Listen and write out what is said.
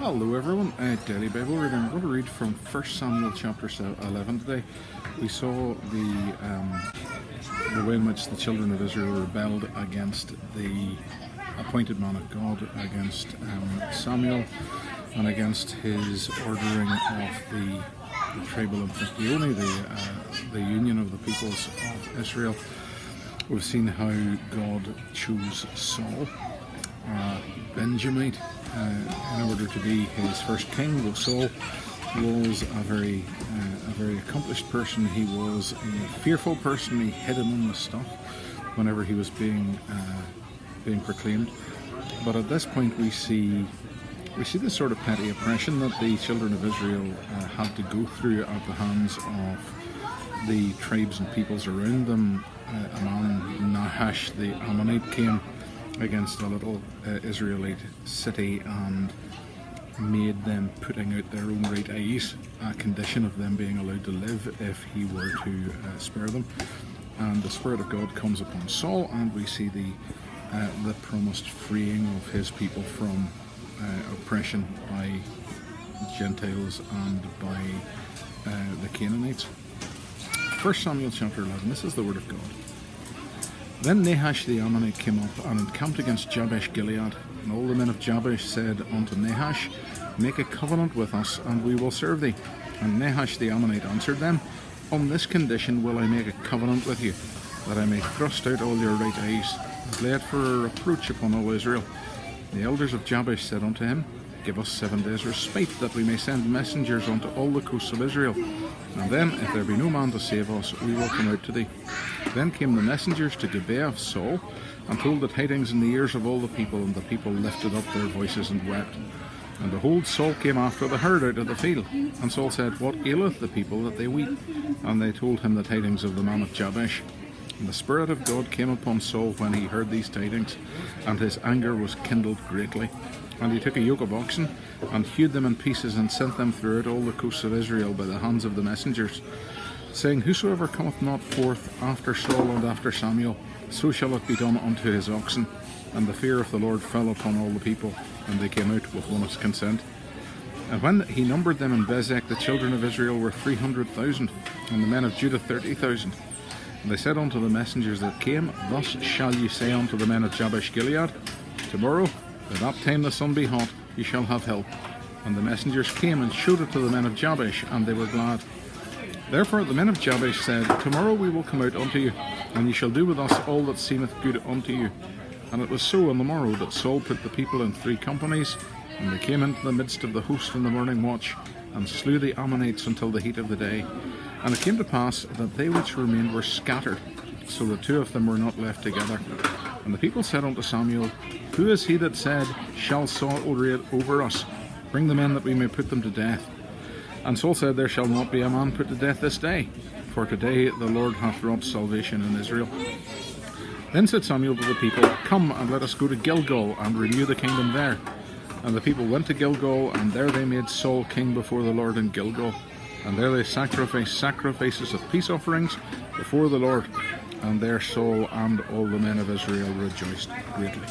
Hello everyone, Daily Bible reading. I'm going to read from 1 Samuel chapter 11 today. We saw the way in which the children of Israel rebelled against the appointed man of God, against Samuel, and against his ordering of the tribal amphictyony, the union of the peoples of Israel. We've seen how God chose Saul, Benjamite, in order to be his first king. Though Saul was a very accomplished person, he was a fearful person. He hid among the stuff whenever he was being proclaimed. But at this point, we see this sort of petty oppression that the children of Israel had to go through at the hands of the tribes and peoples around them. A man, Nahash the Ammonite, came against a little Israelite city and made them putting out their own right eyes a condition of them being allowed to live if he were to spare them. And the Spirit of God comes upon Saul, and we see the promised freeing of his people from oppression by Gentiles and by the Canaanites. 1 Samuel chapter 11, this is the word of God. Then Nahash the Ammonite came up and encamped against Jabesh Gilead. And all the men of Jabesh said unto Nahash, Make a covenant with us, and we will serve thee. And Nahash the Ammonite answered them, On this condition will I make a covenant with you, that I may thrust out all your right eyes, and lay it for a reproach upon all Israel. The elders of Jabesh said unto him, Give us 7 days' respite, that we may send messengers unto all the coasts of Israel. And then, if there be no man to save us, we will come out to thee. Then came the messengers to Gibeah of Saul, and told the tidings in the ears of all the people, and the people lifted up their voices and wept. And behold, Saul came after the herd out of the field. And Saul said, What aileth the people that they weep? And they told him the tidings of the man of Jabesh. And the Spirit of God came upon Saul when he heard these tidings, and his anger was kindled greatly. And he took a yoke of oxen, and hewed them in pieces, and sent them throughout all the coasts of Israel by the hands of the messengers, saying, Whosoever cometh not forth after Saul and after Samuel, so shall it be done unto his oxen. And the fear of the Lord fell upon all the people, and they came out with one consent. And when he numbered them in Bezek, the children of Israel were 300,000, and the men of Judah 30,000. And they said unto the messengers that came, Thus shall ye say unto the men of Jabesh Gilead, Tomorrow, by that time the sun be hot, ye shall have help. And the messengers came and showed it to the men of Jabesh, and they were glad. Therefore the men of Jabesh said, Tomorrow we will come out unto you, and ye shall do with us all that seemeth good unto you. And it was so on the morrow that Saul put the people in 3 companies, and they came into the midst of the host in the morning watch, and slew the Ammonites until the heat of the day. And it came to pass that they which remained were scattered, so that 2 of them were not left together. And the people said unto Samuel, Who is he that said, Shall Saul reign over us? Bring the men that we may put them to death. And Saul said, There shall not be a man put to death this day, for today the Lord hath wrought salvation in Israel. Then said Samuel to the people, Come, and let us go to Gilgal, and renew the kingdom there. And the people went to Gilgal, and there they made Saul king before the Lord in Gilgal. And there they sacrificed sacrifices of peace offerings before the Lord. And there Saul and all the men of Israel rejoiced greatly.